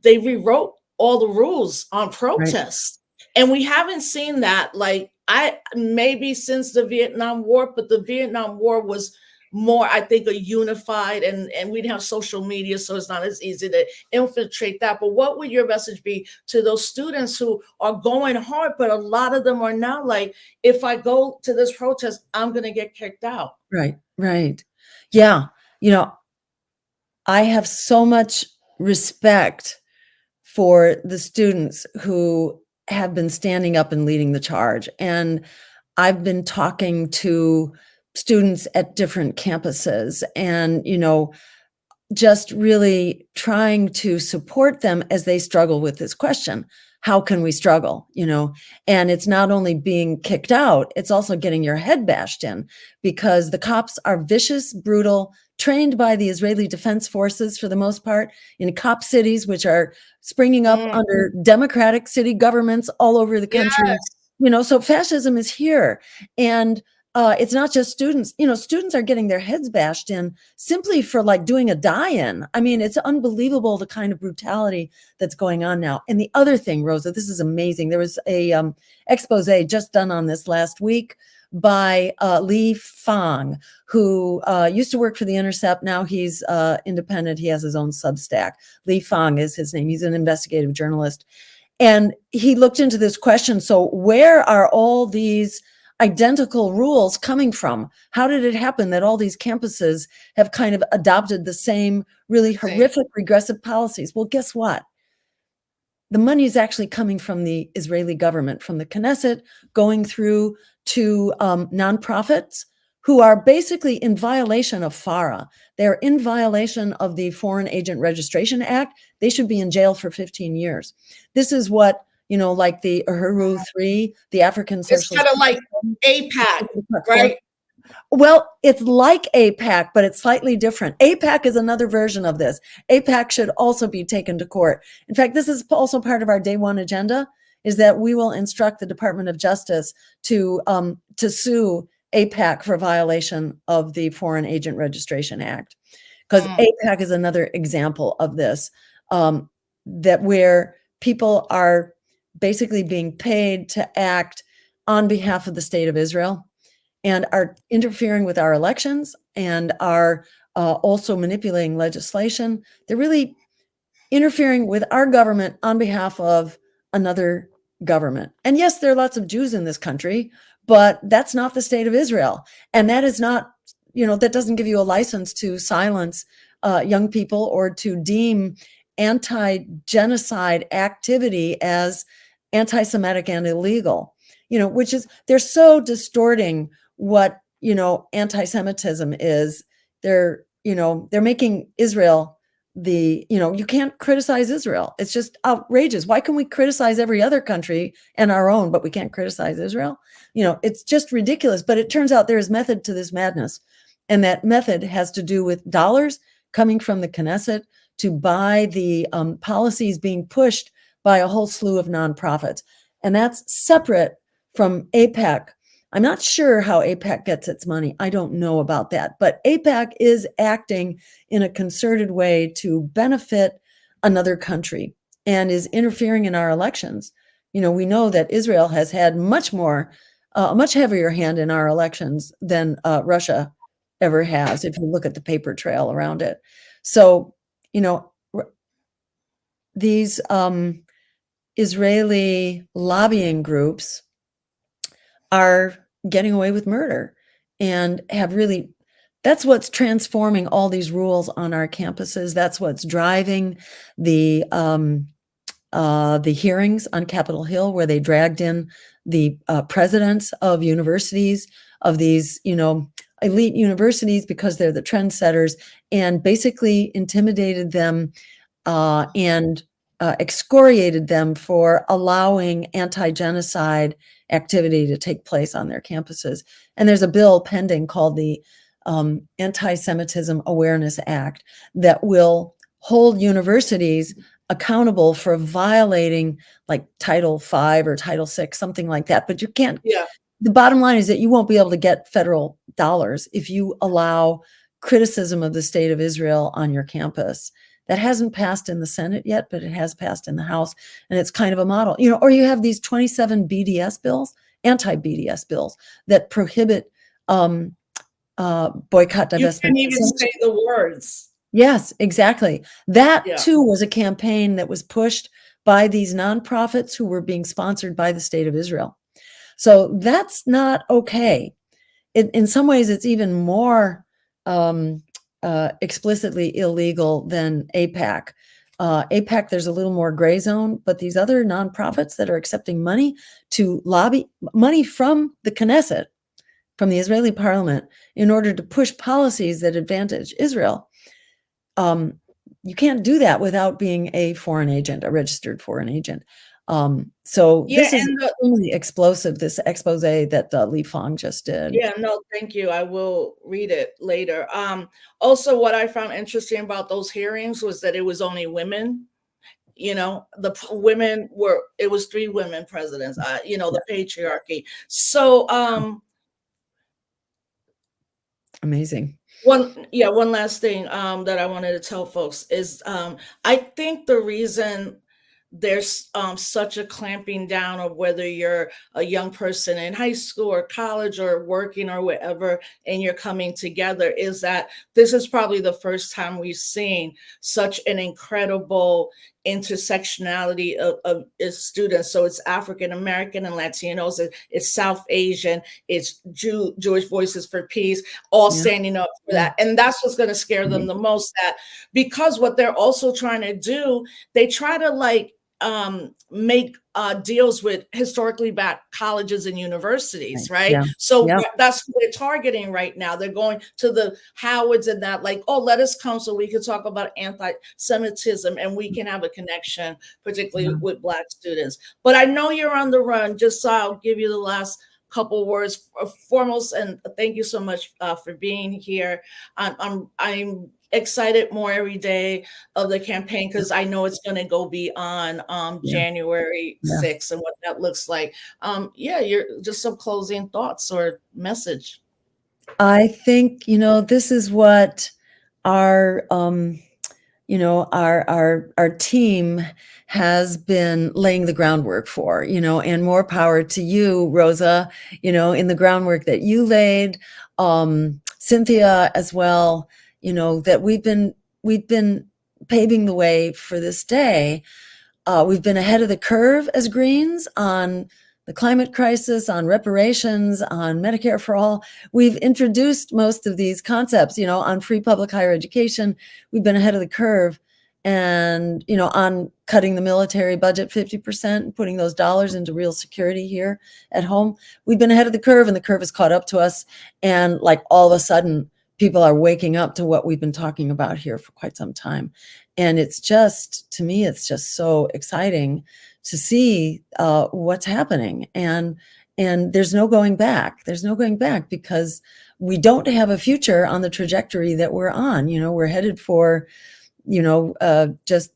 They rewrote all the rules on Right. protests. And we haven't seen that, like, I maybe since the Vietnam War, but the Vietnam War was more, I think, a unified, and we didn't have social media, so it's not as easy to infiltrate that. But what would your message be to those students who are going hard, but a lot of them are now like, if I go to this protest, I'm going to get kicked out? Right. Right. Yeah. You know, I have so much respect for the students who have been standing up and leading the charge. And I've been talking to students at different campuses and, just really trying to support them as they struggle with this question. How can we struggle? And it's not only being kicked out, it's also getting your head bashed in because the cops are vicious, brutal, trained by the Israeli Defense Forces for the most part in cop cities, which are springing up Mm, under democratic city governments all over the country. yes, So fascism is here. And it's not just students. Students are getting their heads bashed in simply for like doing a die-in. I mean, it's unbelievable the kind of brutality that's going on now. And the other thing, Rosa, this is amazing. There was a expose just done on this last week by Li Fang, who used to work for The Intercept. Now he's independent. He has his own Substack. Li Fang is his name. He's an investigative journalist. And he looked into this question. So where are all these identical rules coming from? How did it happen that all these campuses have kind of adopted the same really same. horrific regressive policies? Well, guess what? The money is actually coming from the Israeli government, from the Knesset, going through to nonprofits who are basically in violation of FARA. They're in violation of the Foreign Agent Registration Act. They should be in jail for 15 years. This is what, like the Uhuru 3, the African It's Socialist kind of like APAC, Platform. right? Well, it's like APAC, but it's slightly different. APAC is another version of this. APAC should also be taken to court. In fact, this is also part of our day one agenda, is that we will instruct the Department of Justice to sue APAC for violation of the Foreign Agent Registration Act, because Mm, APAC is another example of this, that where people are basically being paid to act on behalf of the state of Israel and are interfering with our elections and are also manipulating legislation. They're really interfering with our government on behalf of another government. And yes, there are lots of Jews in this country, but that's not the state of Israel. And that is not that doesn't give you a license to silence young people or to deem anti-genocide activity as anti-Semitic and illegal, which is, they're so distorting what, anti-Semitism is. They're making Israel you can't criticize Israel. It's just outrageous. Why can we criticize every other country and our own, but we can't criticize Israel? It's just ridiculous. But it turns out there is method to this madness. And that method has to do with dollars coming from the Knesset to buy the policies being pushed by a whole slew of nonprofits. And that's separate from AIPAC. I'm not sure how AIPAC gets its money. I don't know about that. But AIPAC is acting in a concerted way to benefit another country and is interfering in our elections. We know that Israel has had much heavier hand in our elections than Russia ever has, if you look at the paper trail around it. So, these Israeli lobbying groups are getting away with murder and that's what's transforming all these rules on our campuses. That's what's driving the hearings on Capitol Hill, where they dragged in the presidents of universities, of these, elite universities, because they're the trendsetters, and basically intimidated them and excoriated them for allowing anti-genocide activity to take place on their campuses. And there's a bill pending called the Anti-Semitism Awareness Act that will hold universities accountable for violating like Title V or Title VI, something like that. But you can't. Yeah. The bottom line is that you won't be able to get federal dollars if you allow criticism of the state of Israel on your campus. That hasn't passed in the Senate yet, but it has passed in the House, and it's kind of a model. Or you have these 27 BDS bills, anti-BDS bills, that prohibit boycott, divestment. You can't even say the words. Yes, exactly. That too was a campaign that was pushed by these nonprofits who were being sponsored by the state of Israel. So that's not okay. In some ways, it's even more explicitly illegal than AIPAC. AIPAC, there's a little more gray zone, but these other nonprofits that are accepting money to lobby, money from the Knesset, from the Israeli parliament, in order to push policies that advantage Israel, you can't do that without being a foreign agent, a registered foreign agent. So this is extremely explosive, this expose that Li Fang just did. Yeah, no, thank you. I will read it later. Also, what I found interesting about those hearings was that it was only women. The women it was 3 women presidents, the patriarchy. So, amazing. One last thing that I wanted to tell folks is I think the reason there's such a clamping down of whether you're a young person in high school or college or working or whatever, and you're coming together, is that this is probably the first time we've seen such an incredible intersectionality of students. So it's African American and Latinos, it's South Asian, it's Jewish Voices for Peace, all standing up for that. And that's what's going to scare them the most, that because what they're also trying to do, they try to make deals with historically black colleges and universities, right? Yeah. So that's what they're targeting right now. They're going to the Howards and that, let us come so we can talk about anti-Semitism and we can have a connection, particularly with black students. But I know you're on the run, just so I'll give you the last couple words. Foremost, and thank you so much for being here. I'm excited more every day of the campaign, because I know it's going to go beyond January 6th and what that looks like. You're just some closing thoughts or message. I think, this is what our team has been laying the groundwork for, and more power to you, Rosa, in the groundwork that you laid, Cynthia as well, that we've been paving the way for this day. We've been ahead of the curve as Greens on the climate crisis, on reparations, on Medicare for all. We've introduced most of these concepts, on free public higher education. We've been ahead of the curve. And, on cutting the military budget 50% and putting those dollars into real security here at home, we've been ahead of the curve, and the curve has caught up to us. And like all of a sudden, people are waking up to what we've been talking about here for quite some time. And it's just, to me, it's just so exciting to see what's happening. And there's no going back. There's no going back, because we don't have a future on the trajectory that we're on. We're headed for just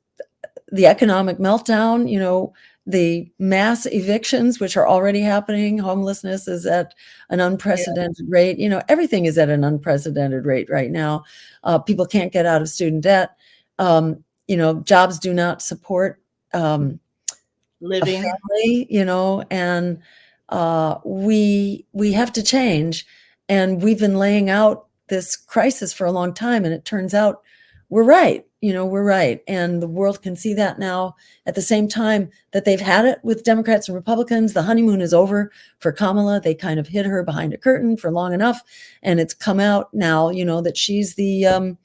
the economic meltdown, the mass evictions, which are already happening. Homelessness is at an unprecedented rate. Everything is at an unprecedented rate right now. People can't get out of student debt. Jobs do not support a Living. family, and we have to change. And we've been laying out this crisis for a long time, and it turns out we're right. We're right. And the world can see that now. At the same time that they've had it with Democrats and Republicans, the honeymoon is over for Kamala. They kind of hid her behind a curtain for long enough. And it's come out now, that she's the,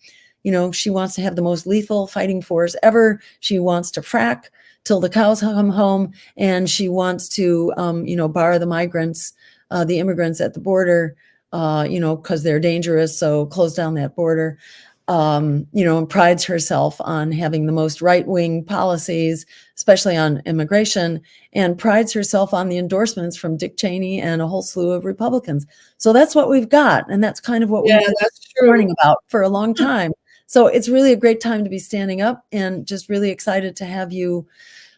she wants to have the most lethal fighting force ever. She wants to frack till the cows come home. And she wants to, bar the migrants, the immigrants at the border, because they're dangerous. So close down that border. And prides herself on having the most right-wing policies, especially on immigration, and prides herself on the endorsements from Dick Cheney and a whole slew of Republicans. So that's what we've got. And that's kind of what we've been learning about for a long time. So it's really a great time to be standing up, and just really excited to have you,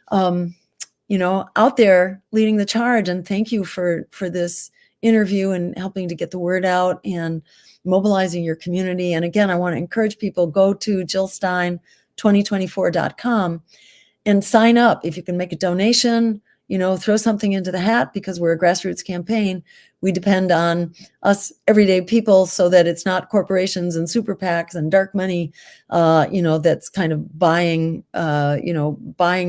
out there leading the charge. And thank you for this interview and helping to get the word out and mobilizing your community. And again, I want to encourage people, go to jillstein2024.com and sign up. If you can make a donation, throw something into the hat, because we're a grassroots campaign. We depend on us everyday people, so that it's not corporations and super PACs and dark money, that's kind of buying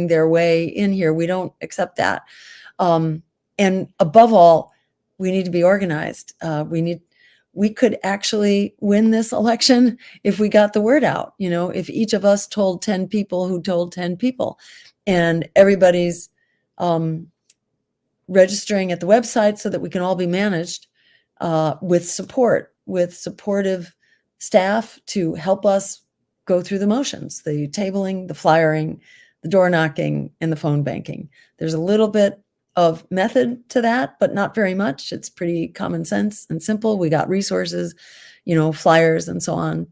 their way in here. We don't accept that. And above all, we need to be organized. We could actually win this election if we got the word out. If each of us told 10 people who told 10 people, and everybody's registering at the website, so that we can all be managed with support, with supportive staff to help us go through the motions, the tabling, the flyering, the door knocking, and the phone banking. There's a little bit of method to that, but not very much. It's pretty common sense and simple. We got resources, flyers and so on,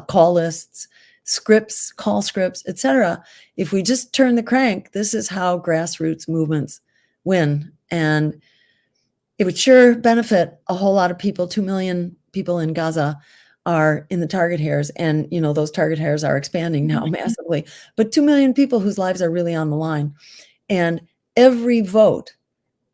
call lists, scripts, call scripts, etc. If we just turn the crank, this is how grassroots movements win. And it would sure benefit a whole lot of people. 2 million people in Gaza are in the target hairs, and those target hairs are expanding now massively, but 2 million people whose lives are really on the line. And every vote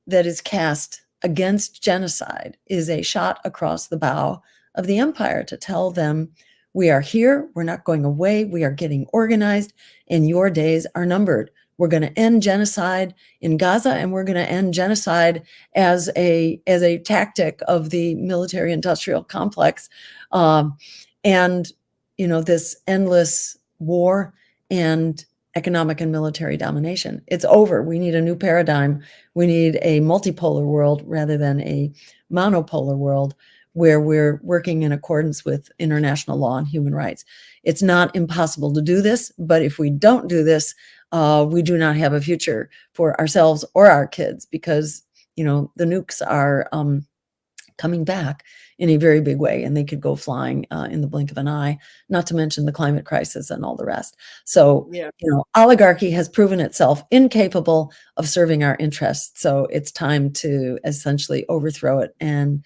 that is cast against genocide is a shot across the bow of the empire to tell them, we are here, we're not going away, we are getting organized, and your days are numbered. We're going to end genocide in Gaza, and we're going to end genocide as a tactic of the military-industrial complex, and this endless war and economic and military domination. It's over. We need a new paradigm. We need a multipolar world rather than a monopolar world, where we're working in accordance with international law and human rights. It's not impossible to do this, but if we don't do this, we do not have a future for ourselves or our kids, because the nukes are coming back in a very big way, and they could go flying in the blink of an eye, not to mention the climate crisis and all the rest. So, oligarchy has proven itself incapable of serving our interests. So it's time to essentially overthrow it. And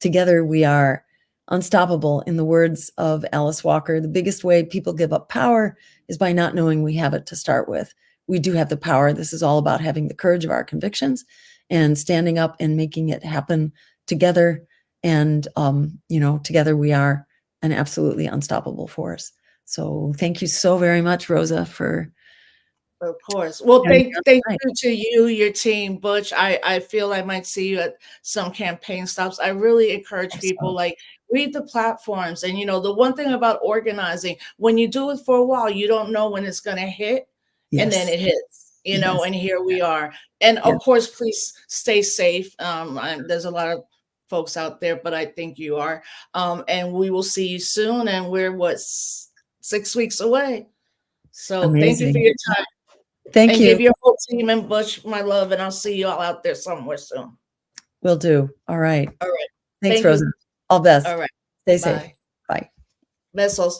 together we are unstoppable. In the words of Alice Walker, the biggest way people give up power is by not knowing we have it to start with. We do have the power. This is all about having the courage of our convictions and standing up and making it happen together. And, together we are an absolutely unstoppable force. So thank you so very much, Rosa, for Of course. Well, Having me thank on you to you, your team, Butch. I feel I might see you at some campaign stops. I really encourage people, Excellent. like, read the platforms. And, the one thing about organizing, when you do it for a while, you don't know when it's gonna hit, and then Yes. it hits, Yes. and here we are. And Yes. of course, please stay safe. There's a lot of folks out there, but I think you are. And we will see you soon. And we're 6 weeks away. So thank you for Amazing. your time. Thank And you. give your whole team and Butch my love, and I'll see you all out there somewhere soon. Will do. All right. All right. Thanks, Thank Rosa. you. All All best. right. Stay safe. Bye. Bye. Besos.